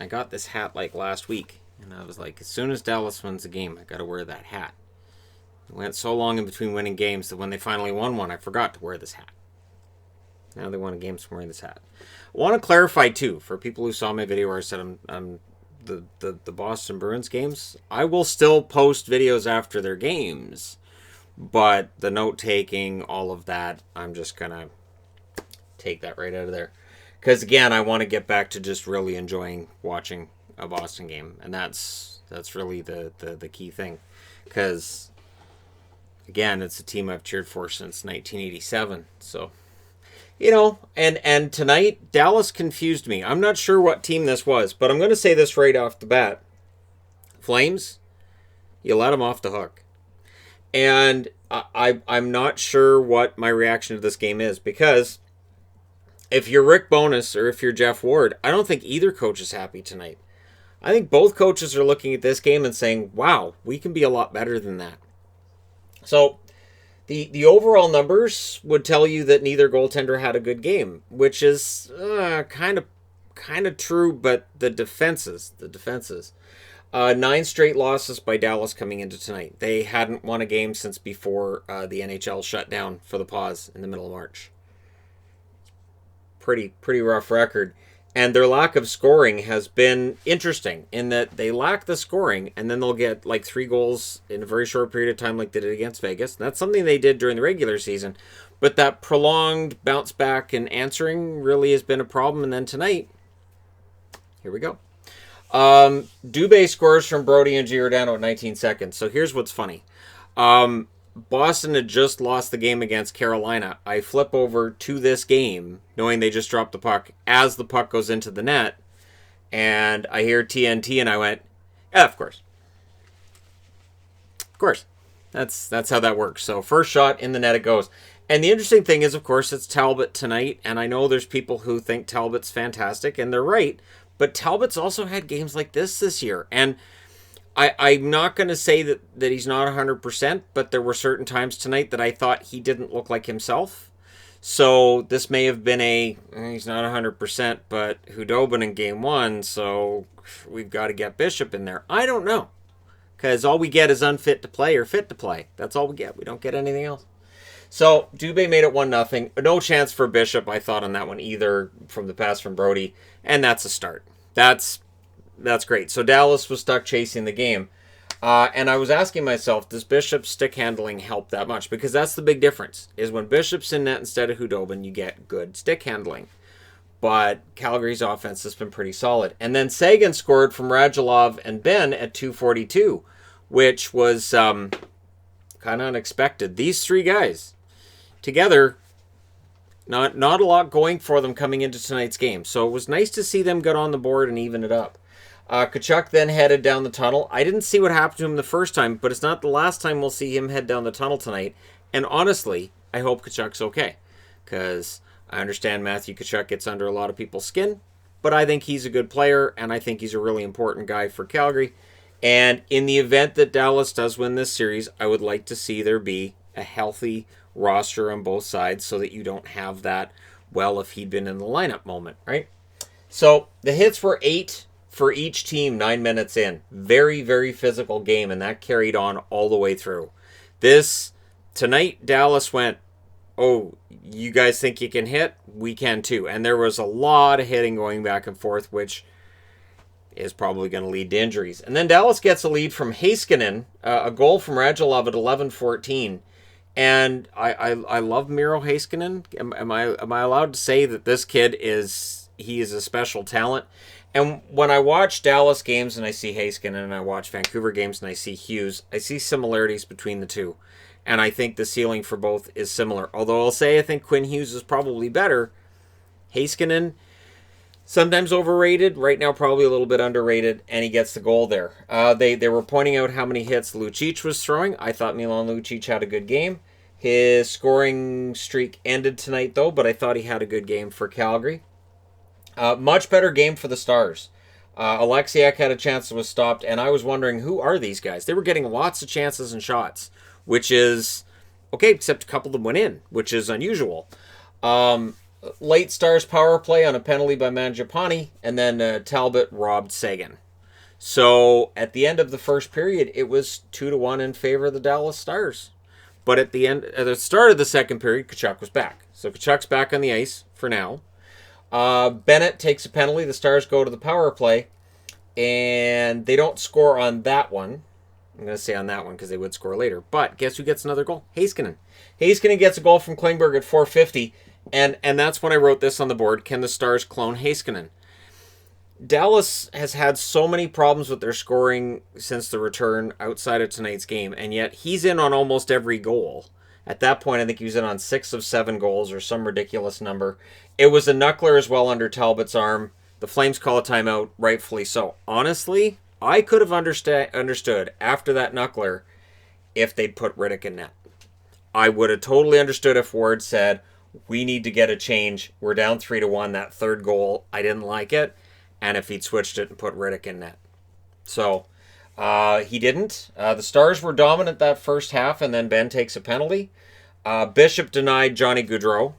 I got this hat like last week, and I was like, as soon as Dallas wins the game, I got to wear that hat. It went so long in between winning games that when they finally won one, I forgot to wear this hat. Now they won a game, so I'm wearing this hat. I want to clarify, too, for people who saw my video where I said I'm the Boston Bruins games, I will still post videos after their games, but the note-taking, all of that, I'm just going to take that right out of there. Because, again, I want to get back to just really enjoying watching a Boston game, and that's really the key thing. Because, again, it's a team I've cheered for since 1987, so... and tonight, Dallas confused me. I'm not sure what team this was, but I'm going to say this right off the bat. Flames, you let them off the hook. And I'm not sure what my reaction to this game is, because if you're Rick Bowness or if you're Jeff Ward, I don't think either coach is happy tonight. I think both coaches are looking at this game and saying, wow, we can be a lot better than that. So... The overall numbers would tell you that neither goaltender had a good game, which is kind of true, but the defenses. 9 straight losses by Dallas coming into tonight. They hadn't won a game since before the NHL shut down for the pause in the middle of March. Pretty rough record. And their lack of scoring has been interesting in that they lack the scoring, and then they'll get like 3 goals in a very short period of time like they did against Vegas. And that's something they did during the regular season. But that prolonged bounce back and answering really has been a problem. And then tonight, here we go. Dubé scores from Brody and Giordano at 19 seconds. So here's what's funny. Boston had just lost the game against Carolina. I flip over to this game, knowing they just dropped the puck, as the puck goes into the net, and I hear TNT, and I went, yeah, of course. Of course. That's how that works. So first shot in the net it goes. And the interesting thing is, of course, it's Talbot tonight, and I know there's people who think Talbot's fantastic, and they're right, but Talbot's also had games like this year, and I'm not going to say that he's not 100%, but there were certain times tonight that I thought he didn't look like himself. So this may have been he's not 100%, but Hudobin in game 1, so we've got to get Bishop in there. I don't know, because all we get is unfit to play or fit to play. That's all we get. We don't get anything else. So Dubé made it 1-0. No chance for Bishop, I thought, on that one either from the pass from Brody, and that's a start. That's great. So Dallas was stuck chasing the game. And I was asking myself, does Bishop's stick handling help that much? Because that's the big difference, is when Bishop's in net instead of Hudobin, you get good stick handling. But Calgary's offense has been pretty solid. And then Sagan scored from Radulov and Ben at 2:42, which was kind of unexpected. These 3 guys together, not a lot going for them coming into tonight's game. So it was nice to see them get on the board and even it up. Tkachuk then headed down the tunnel. I didn't see what happened to him the first time, but it's not the last time we'll see him head down the tunnel tonight. And honestly, I hope Tkachuk's okay, because I understand Matthew Tkachuk gets under a lot of people's skin, but I think he's a good player, and I think he's a really important guy for Calgary. And in the event that Dallas does win this series, I would like to see there be a healthy roster on both sides so that you don't have that, well, if he'd been in the lineup moment, right? So the hits were 8 for each team 9 minutes in. Very, very physical game, and that carried on all the way through. Tonight, Dallas went, oh, you guys think you can hit? We can too. And there was a lot of hitting going back and forth, which is probably going to lead to injuries. And then Dallas gets a lead from Heiskanen, a goal from Radulov at 11:14. And I love Miro Heiskanen. Am I allowed to say that this kid is a special talent? And when I watch Dallas games and I see Heiskanen, and I watch Vancouver games and I see Hughes, I see similarities between the two. And I think the ceiling for both is similar. Although I'll say I think Quinn Hughes is probably better. Heiskanen, sometimes overrated. Right now, probably a little bit underrated. And he gets the goal there. They were pointing out how many hits Lucic was throwing. I thought Milan Lucic had a good game. His scoring streak ended tonight, though, but I thought he had a good game for Calgary. Much better game for the Stars. Alexiak had a chance that was stopped, and I was wondering, who are these guys? They were getting lots of chances and shots, which is okay, except a couple of them went in, which is unusual. late Stars power play on a penalty by Mangiapane, and then Talbot robbed Sagan. So at the end of the first period, it was 2-1 in favor of the Dallas Stars. But at the start of the second period, Tkachuk was back. So Tkachuk's back on the ice for now. Bennett takes a penalty. The Stars go to the power play, and they don't score on that one. I'm going to say on that one because they would score later. But guess who gets another goal? Heiskanen. Heiskanen gets a goal from Klingberg at 4:50, and that's when I wrote this on the board. Can the Stars clone Heiskanen? Dallas has had so many problems with their scoring since the return outside of tonight's game, and yet he's in on almost every goal. At that point, I think he was in on 6 of 7 goals or some ridiculous number. It was a knuckler as well under Talbot's arm. The Flames call a timeout, rightfully so. Honestly, I could have understood after that knuckler if they'd put Riddick in net. I would have totally understood if Ward said, we need to get a change. We're down 3-1. That third goal, I didn't like it. And if he'd switched it and put Riddick in net. So, he didn't. The Stars were dominant that first half, and then Ben takes a penalty. Bishop denied Johnny Gaudreau.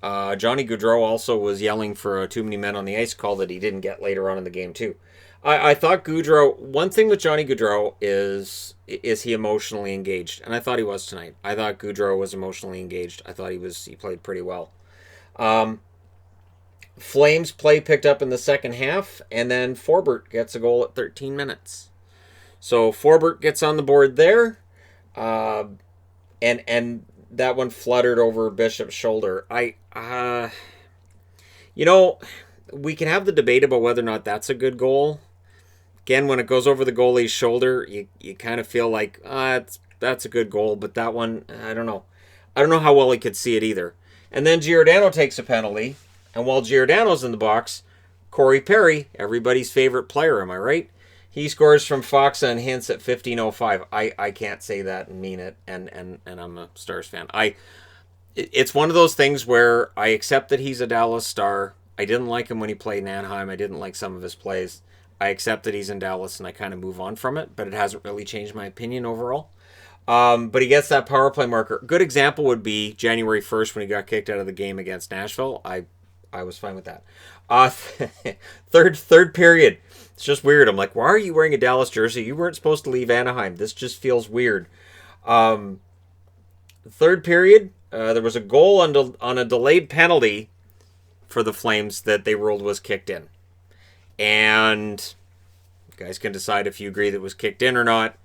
Johnny Gaudreau also was yelling for a too many men on the ice call that he didn't get later on in the game, too. I thought Gaudreau, one thing with Johnny Gaudreau is he emotionally engaged? And I thought he was tonight. I thought Gaudreau was emotionally engaged. I thought he played pretty well. Flames play picked up in the second half, and then Forbert gets a goal at 13 minutes. So Forbert gets on the board there, and that one fluttered over Bishop's shoulder. We can have the debate about whether or not that's a good goal. Again, when it goes over the goalie's shoulder, you kind of feel like that's a good goal, but that one, I don't know. I don't know how well he could see it either. And then Giordano takes a penalty. And while Giordano's in the box, Corey Perry, everybody's favorite player, am I right? He scores from Foxa and Hintz at 15:05. I can't say that and mean it, and I'm a Stars fan. It's one of those things where I accept that he's a Dallas Star. I didn't like him when he played in Anaheim. I didn't like some of his plays. I accept that he's in Dallas, and I kind of move on from it, but it hasn't really changed my opinion overall. But he gets that power play marker. Good example would be January 1st when he got kicked out of the game against Nashville. I was fine with that. Third period. It's just weird. I'm like, why are you wearing a Dallas jersey? You weren't supposed to leave Anaheim. This just feels weird. Third period, there was a goal on a delayed penalty for the Flames that they ruled was kicked in. And you guys can decide if you agree that it was kicked in or not.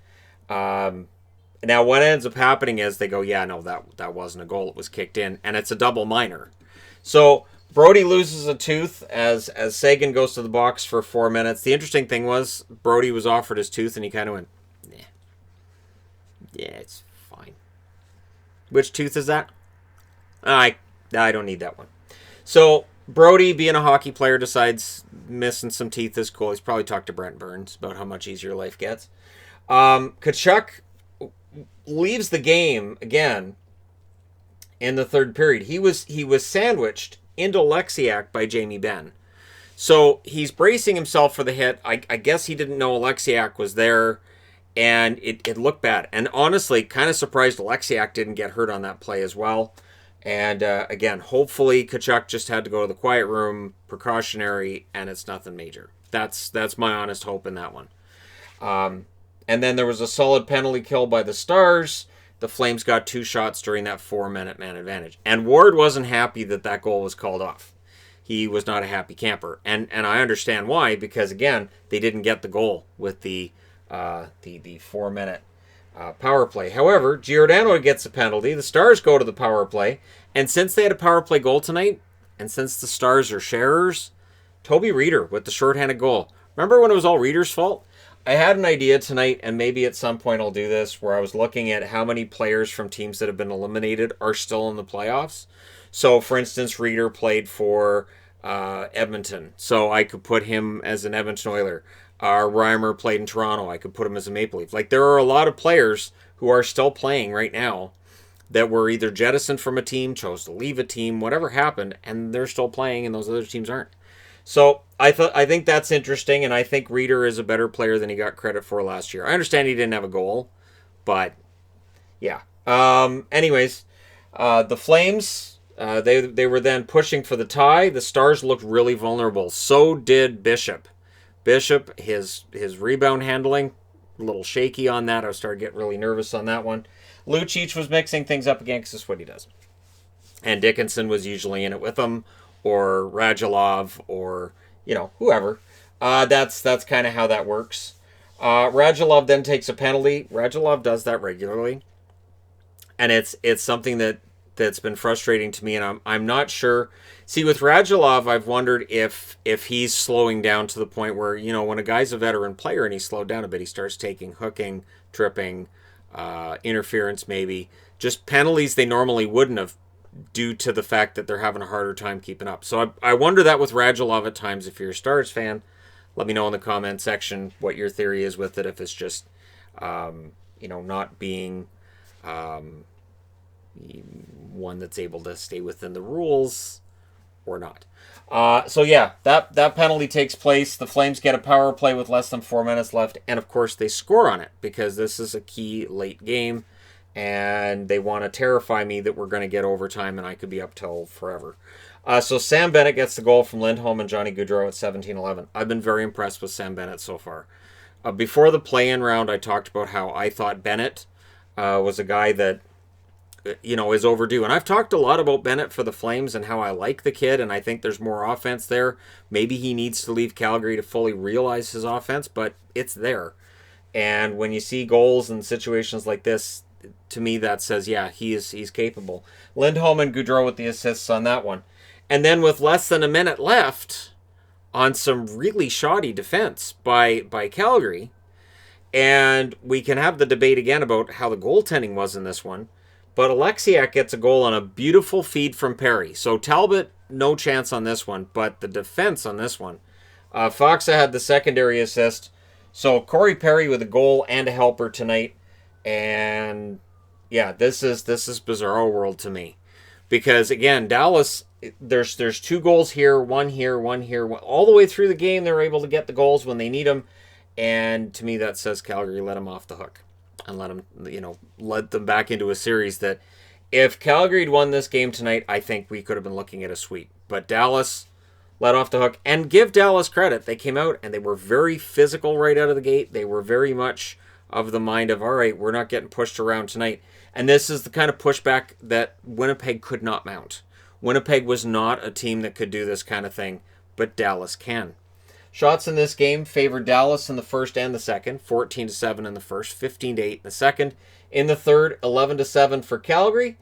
Now, what ends up happening is they go, yeah, no, that wasn't a goal. It was kicked in. And it's a double minor. So Brody loses a tooth as Sagan goes to the box for 4 minutes. The interesting thing was Brody was offered his tooth and he kind of went, yeah, it's fine. Which tooth is that? I don't need that one. So Brody, being a hockey player, decides missing some teeth is cool. He's probably talked to Brent Burns about how much easier life gets. Tkachuk leaves the game again in the third period. He was sandwiched into Alexiak by Jamie Benn. So he's bracing himself for the hit. I guess he didn't know Alexiak was there, and it looked bad. And honestly, kind of surprised Alexiak didn't get hurt on that play as well. And again, hopefully Tkachuk just had to go to the quiet room, precautionary, and it's nothing major. That's my honest hope in that one. And then there was a solid penalty kill by the Stars. The Flames got 2 shots during that 4-minute man advantage. And Ward wasn't happy that goal was called off. He was not a happy camper. And I understand why, because again, they didn't get the goal with the 4-minute power play. However, Giordano gets a penalty. The Stars go to the power play. And since they had a power play goal tonight, and since the Stars are sharers, Toby Reeder with the shorthanded goal. Remember when it was all Reeder's fault? I had an idea tonight, and maybe at some point I'll do this, where I was looking at how many players from teams that have been eliminated are still in the playoffs. So, for instance, Reeder played for Edmonton, so I could put him as an Edmonton Oiler. Reimer played in Toronto. I could put him as a Maple Leaf. Like, there are a lot of players who are still playing right now that were either jettisoned from a team, chose to leave a team, whatever happened, and they're still playing, and those other teams aren't. So I think that's interesting, and I think Reeder is a better player than he got credit for last year. I understand he didn't have a goal, but yeah. Anyways, the Flames They were then pushing for the tie. The Stars looked really vulnerable. So did Bishop. Bishop, his rebound handling, a little shaky on that. I started getting really nervous on that one. Lucic was mixing things up again because that's what he does. And Dickinson was usually in it with him, or Radulov, or whoever. That's kind of how that works. Radulov then takes a penalty. Radulov does that regularly, and it's something that's been frustrating to me, and I'm not sure. See, with Radulov, I've wondered if he's slowing down to the point where, when a guy's a veteran player and he's slowed down a bit, he starts taking hooking, tripping, interference, maybe just penalties they normally wouldn't have, due to the fact that they're having a harder time keeping up. So I wonder that with Radulov at times. If you're a Stars fan, let me know in the comment section what your theory is with it. If it's just, not being one that's able to stay within the rules or not. So yeah, that penalty takes place. The Flames get a power play with less than 4 minutes left, and of course they score on it because this is a key late game, and they want to terrify me that we're going to get overtime and I could be up till forever. So Sam Bennett gets the goal from Lindholm and Johnny Gaudreau at 17-11. I've been very impressed with Sam Bennett so far. Before the play-in round, I talked about how I thought Bennett was a guy that is overdue. And I've talked a lot about Bennett for the Flames and how I like the kid, and I think there's more offense there. Maybe he needs to leave Calgary to fully realize his offense, but it's there. And when you see goals in situations like this, to me that says, yeah, he's capable. Lindholm and Gaudreau with the assists on that one. And then with less than a minute left, on some really shoddy defense by Calgary, and we can have the debate again about how the goaltending was in this one, but Alexiak gets a goal on a beautiful feed from Perry. So Talbot, no chance on this one, but the defense on this one. Foxa had the secondary assist. So Corey Perry with a goal and a helper tonight. And yeah, this is bizarro world to me. Because again, Dallas, there's 2 goals here, one here, one here. All the way through the game, they're able to get the goals when they need them. And to me, that says Calgary let them off the hook. And let them back into a series that if Calgary had won this game tonight, I think we could have been looking at a sweep. But Dallas let off the hook. And give Dallas credit. They came out and they were very physical right out of the gate. They were very much of the mind of, all right, we're not getting pushed around tonight. And this is the kind of pushback that Winnipeg could not mount. Winnipeg was not a team that could do this kind of thing, but Dallas can. Shots in this game favored Dallas in the first and the second, 14-7 in the first, 15-8 in the second. In the third, 11-7 for Calgary.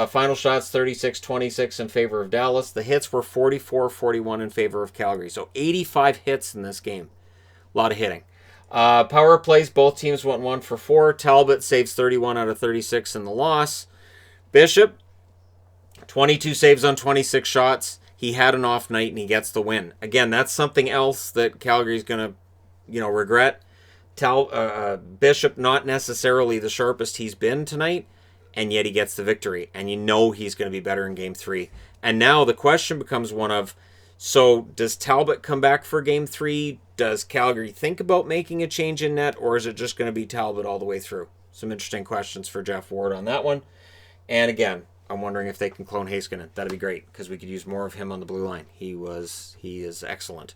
Final shots 36-26 in favor of Dallas. The hits were 44-41 in favor of Calgary. So 85 hits in this game. A lot of hitting. Power plays, both teams went 1 for 4. Talbot saves 31 out of 36 in the loss. Bishop, 22 saves on 26 shots. He had an off night and he gets the win. Again, that's something else that Calgary's going to, regret. Bishop, not necessarily the sharpest he's been tonight, and yet he gets the victory. And he's going to be better in Game 3. And now the question becomes one of, so does Talbot come back for Game 3? Does Calgary think about making a change in net, or is it just going to be Talbot all the way through? Some interesting questions for Jeff Ward on that one. And again, I'm wondering if they can clone Heiskanen. That'd be great, because we could use more of him on the blue line. He is excellent.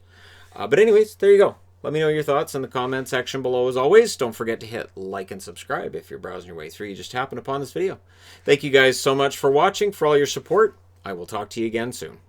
But anyways, there you go. Let me know your thoughts in the comment section below. As always, don't forget to hit like and subscribe if you're browsing your way through. You just happened upon this video. Thank you guys so much for watching, for all your support. I will talk to you again soon.